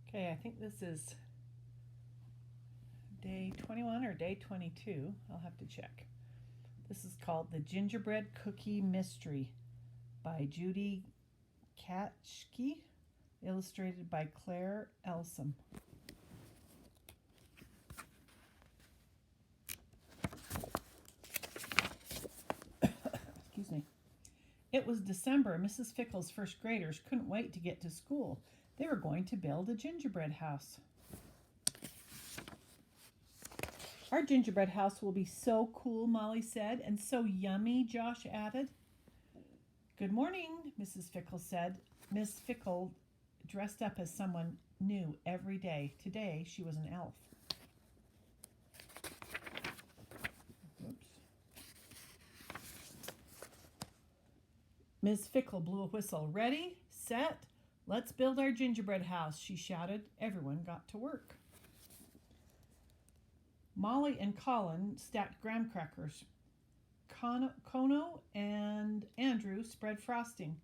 Okay, I think this is day 21 or day 22. I'll have to check. This is called The Gingerbread Cookie Mystery by Judy Katschke, illustrated by Claire Elsom. Excuse me. It was December. Mrs. Fickle's first graders couldn't wait to get to school. They were going to build a gingerbread house. Our gingerbread house will be so cool, Molly said, and so yummy, Josh added. Good morning, Mrs. Fickle said. Miss Fickle dressed up as someone new every day. Today, she was an elf. Oops. Miss Fickle blew a whistle. Ready, set, let's build our gingerbread house, she shouted. Everyone got to work. Molly and Colin stacked graham crackers. Kono and Andrew spread frosting.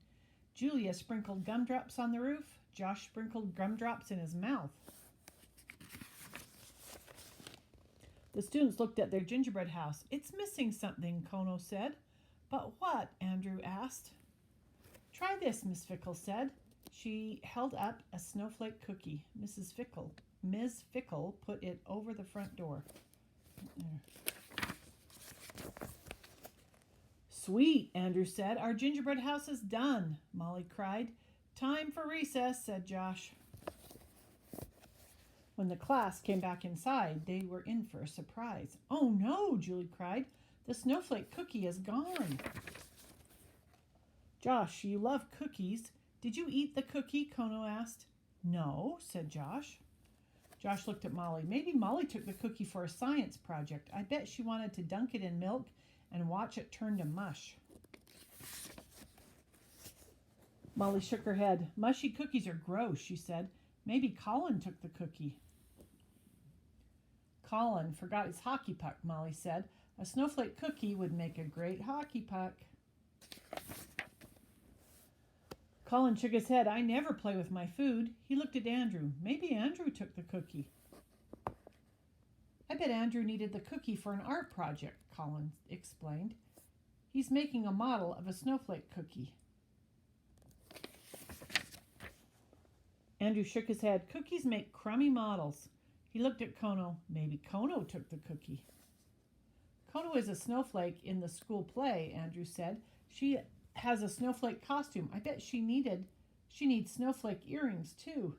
Julia sprinkled gumdrops on the roof. Josh sprinkled gumdrops in his mouth. The students looked at their gingerbread house. It's missing something, Kono said. But what? Andrew asked. Try this, Miss Fickle said. She held up a snowflake cookie. Ms. Fickle put it over the front door. Sweet, Andrew said. Our gingerbread house is done, Molly cried. Time for recess, said Josh. When the class came back inside, they were in for a surprise. Oh no, Julie cried. The snowflake cookie is gone. Josh, you love cookies. Did you eat the cookie? Kono asked. No, said Josh. Josh looked at Molly. Maybe Molly took the cookie for a science project. I bet she wanted to dunk it in milk and watch it turn to mush. Molly shook her head. Mushy cookies are gross, she said. Maybe Colin took the cookie. Colin forgot his hockey puck, Molly said. A snowflake cookie would make a great hockey puck. Colin shook his head. I never play with my food. He looked at Andrew. Maybe Andrew took the cookie. I bet Andrew needed the cookie for an art project, Colin explained. He's making a model of a snowflake cookie. Andrew shook his head. Cookies make crummy models. He looked at Kono. Maybe Kono took the cookie. Kono is a snowflake in the school play, Andrew said. She has a snowflake costume. I bet she needs snowflake earrings too.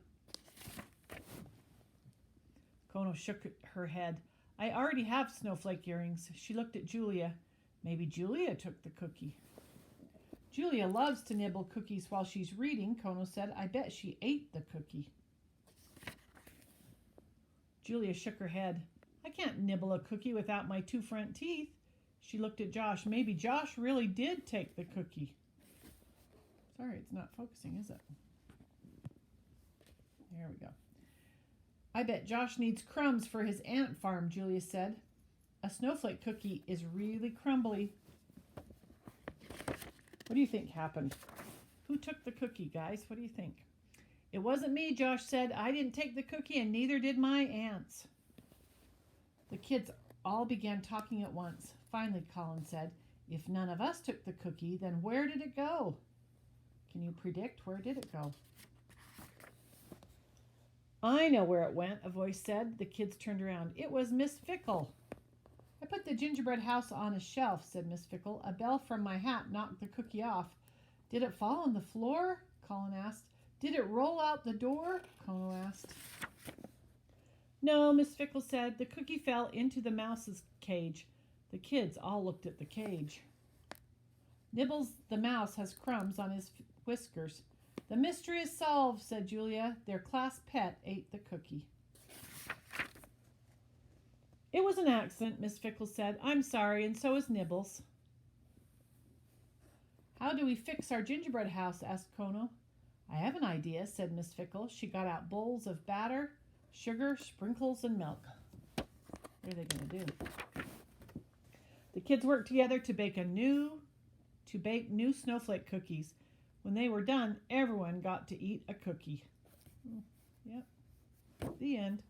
Kono shook her head. I already have snowflake earrings. She looked at Julia. Maybe Julia took the cookie. Julia loves to nibble cookies while she's reading, Kono said. I bet she ate the cookie. Julia shook her head. I can't nibble a cookie without my two front teeth. She looked at Josh. Maybe Josh really did take the cookie. Sorry, it's not focusing, is it? There we go. I bet Josh needs crumbs for his ant farm, Julia said. A snowflake cookie is really crumbly. What do you think happened? Who took the cookie, guys? What do you think? It wasn't me, Josh said. I didn't take the cookie and neither did my ants. The kids all began talking at once. Finally, Colin said, if none of us took the cookie, then where did it go? Can you predict where did it go? I know where it went, a voice said. The kids turned around. It was Miss Fickle. I put the gingerbread house on a shelf, said Miss Fickle. A bell from my hat knocked the cookie off. Did it fall on the floor? Colin asked. Did it roll out the door? Kono asked. No, Miss Fickle said. The cookie fell into the mouse's cage. The kids all looked at the cage. Nibbles the mouse has crumbs on his whiskers. The mystery is solved, said Julia. Their class pet ate the cookie. It was an accident, Miss Fickle said. I'm sorry, and so is Nibbles. How do we fix our gingerbread house? Asked Kono. I have an idea, said Miss Fickle. She got out bowls of batter, sugar, sprinkles, and milk. What are they going to do? The kids worked together to bake new snowflake cookies. When they were done, everyone got to eat a cookie. Yep. The end.